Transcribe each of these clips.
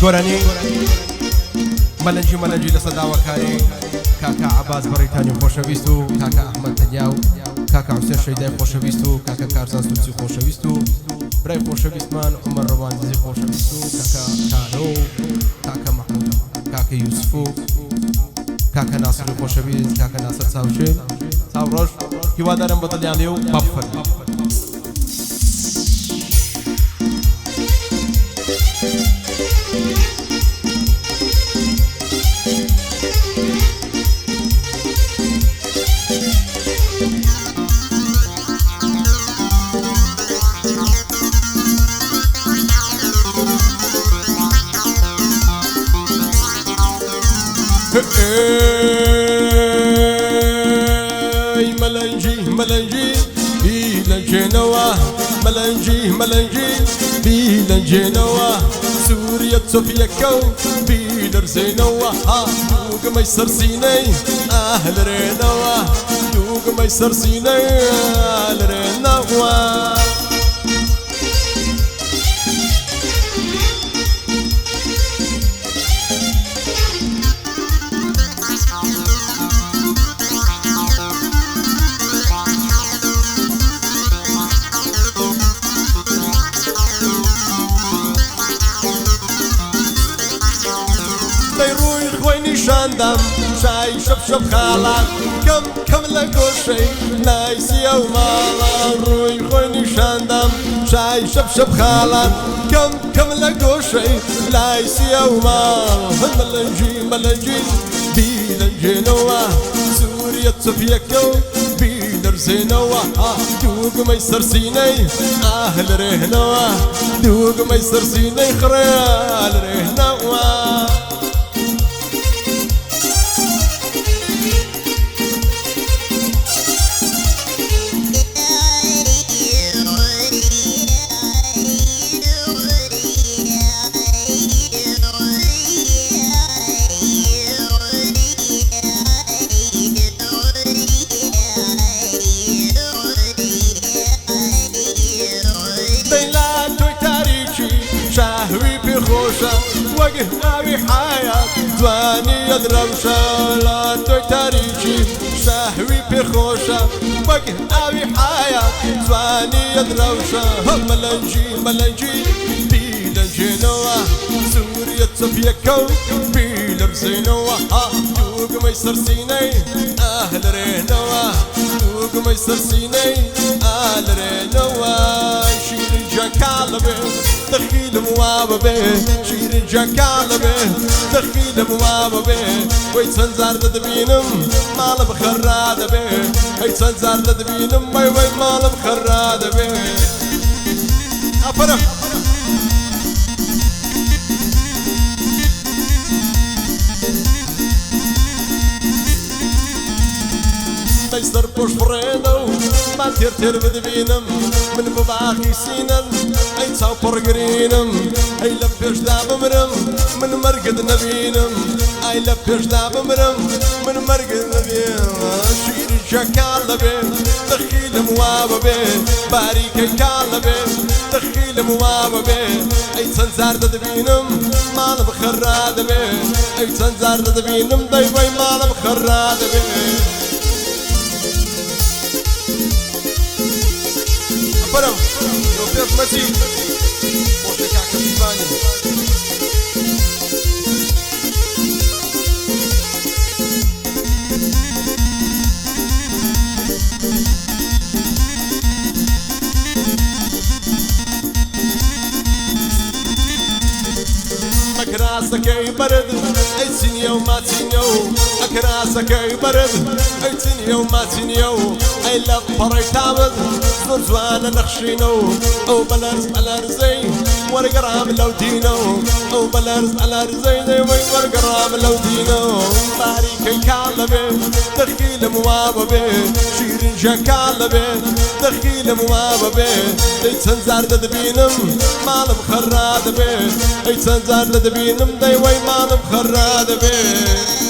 گۆرانی مەلەنجی لە سەداوەکانی کاکا عەباس بەڕێتانی خۆشەویست و کاکا ئەحمەد تەنیا و کاکا حوسێن شەیدای خۆشەویست و کاکا کارزان سوچی خۆشەویست و برای خۆشەویستمان عومەر ڕەوانزی خۆشەویست و کاکا کارۆ و کاکا مەحموود کاکا یوسف و کاکا ناسر خۆشەویست کاکا ناسر چاوشێن چاوڕۆژ هیوادارم بە دڵیان لێ و بابفەرمێ ای ملنجی بیلنجنوا ملنجی بیلنجنوا سوريا صوفيا كو بيلرزينوا دوق ما يصير سيني اهل رينوا دوق ما يصير سيني اهل رينوا شاندم شاي شب خالا كم لقوشي نايسي او مالا روي خويني شاندم شاي شب خالا كم لقوشي نايسي او مالا ملنجي بيلنجنوا سوريا صوفيا كو بيلرزينوا دوق ما يصير سيني اهل رهنوا دوق ما يصير سيني خرال رهنوا شهوي بخوشة وجه ناوي حياة دواني يضرب لا توي تاريخي شهوي بخوشة وجه ناوي حياة دواني يضرب ملنجي بيلنجنوا سوريا صوفيا كو بيلرزينوا دوق ما يصير سيني اهل رينوا دوق ما يصير سيني اهل رينوا شيرين جاكالبي دخيل مواببه شيرين جاكالبه دخيل مواببه ويتسنزار دبينم مال بخراد به ويتسنزار دبينم وي مال بخراد به افرح ميسر بوش فريدو ما تير بدبينم من بباخي سينن اي تصاو برقرينم اي لبيش داب مرم من مرقد نبينم اي لبيش داب مرم من مرقد نبينم شيري جاكالبي دخيل مواببي باريكي كالبي دخيل مواببي اي تنزار دبينم مال بخراد بي اي تنزار دبينم دايوي مال بخراد بي فرم لو فيش مزيد وشكا كفاني أكراسك أي برد أي تنيو ما تنيو أكراسك أي برد أي تنيو ما تنيو أي لف فريت عبد زوانا نخشينو أو بلارز على رزي ورقرام لو دينو أو بلارز على رزي ورقرام لو دينو باريكي كالبي دخيل مواببي شيرين جاكالبي دخيل مواببي يتسنزار دبينم مال بخراد بي يتسنزار دبينم دايوي مال بخراد بي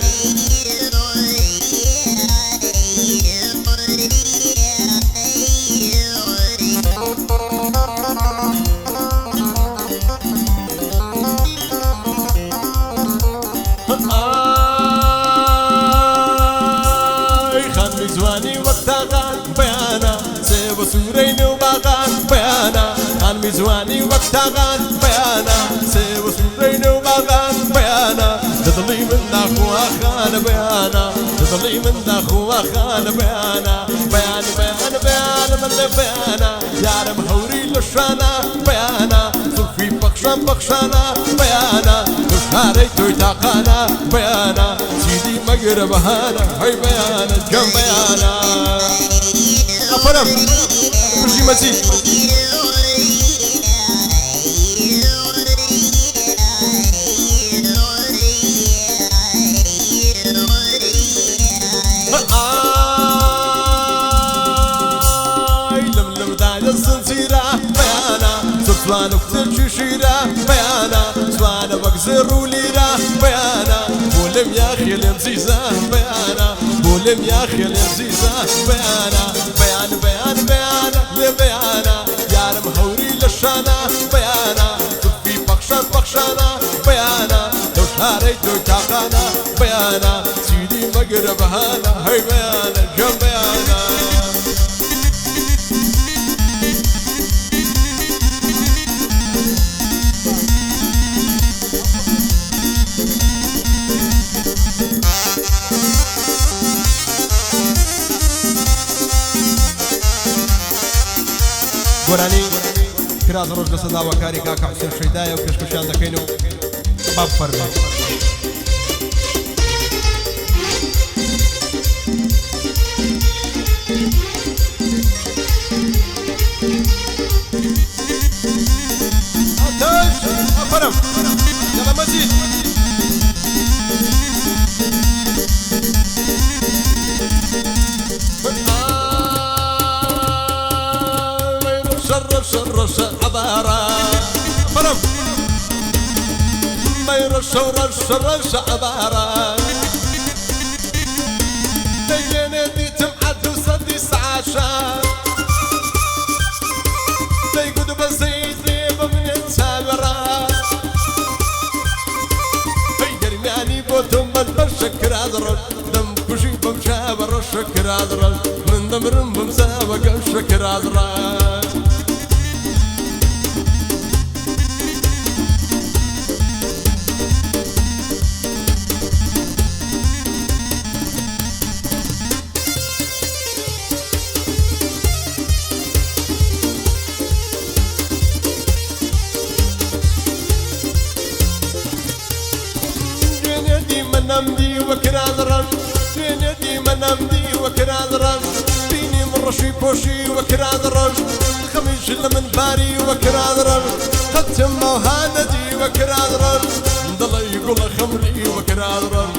ميزواني وقتاغان بيانا سيب سورين وباغان بيانا عن ميزواني وقتاغان بيانا سيب سورين وباغان بيانا تضلي من اخو اخان بيانا تضلي من اخو اخان بيانا بيان بيان بيان من بيانا يا رب هوري للشانا بيانا صرفي بخشان بخشانا بيانا وشاري تويتاقانا بيانا سيدي مقرب هانا هاي بيانا جم بيانا أفرم برجي مزيد لملم دايل الزنزيرة بيانا سلطان وكتر شيرة بيانا سوانا بقزر وليرة بيانا بولم يا أخي اليمزيزة بيانا بولم يا أخي اليمزيزة بيانا بيان بيان بيانا لبيانا يا رم هوري للشانا بيانا تفي بخشان بخشانا بيانا لو شاريتو تاقانا بيانا سيدي مقرب هانا هاي بيانا جم بيانا گۆرانی کراز ڕۆژ لە سەداوەکاری کاکە حوسێن شەیدایە و پێشکەشیان دەکەین و باب فەرمێ ئەفەرم یەڵە مەجید رش عبارة فرم ما يرش رش عبارة دينا دي تمعد وصدي سعاشا ديقود بزيد لي بمن التابرة يرمياني بوتم البشكر عذرل دم كشي بمشابر الشكر عذرل من دمرم بمسابق الشكر عذرل منامدي وكرادرن ديني منامدي وكرادرن بيني من رشي بوشي وكرادرن خميس من باري وكرادرن ختم وهاندي وكرادرن ضل يقول خمري وكرادرن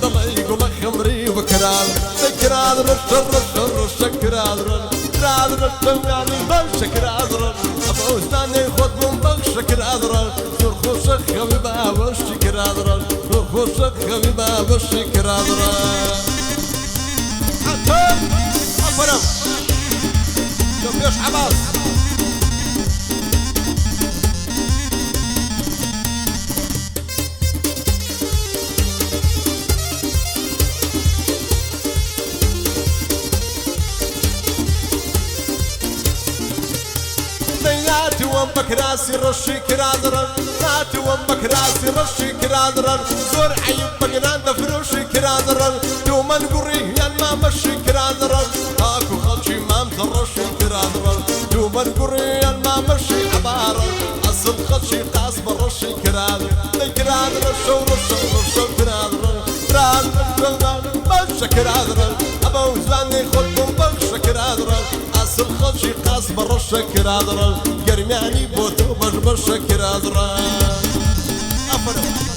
ضل يقول خمري وكرادرن كرادرن شر شكرادرن كرادرن تمعني بشكرادرن ابو زاني خد من بشكرادرن سرخوش خمي بابش كرادرن خوشك خبيبة بالشكر عذرا حتى أفرم شوفيش عباس ناتي وامك راسي رشي كرادرن ناتي وامك راسي رشي كرادرن زور عيبك ناند فروشي كرادرن تو من قريان ما مشي كرادرن هاكو خلشي ما مزرشي كرادرن تو من قريان ما مشي عبارن اصل خلشي قاس برشي كرادرن كرادرن شو رشو كرادرن كرادرن بشا كرادرن ابو زاني خدكم بشا كرادرن اصل خلشي قاس برشي كرادرن قرمياني بوتو بش كرادرن أفرم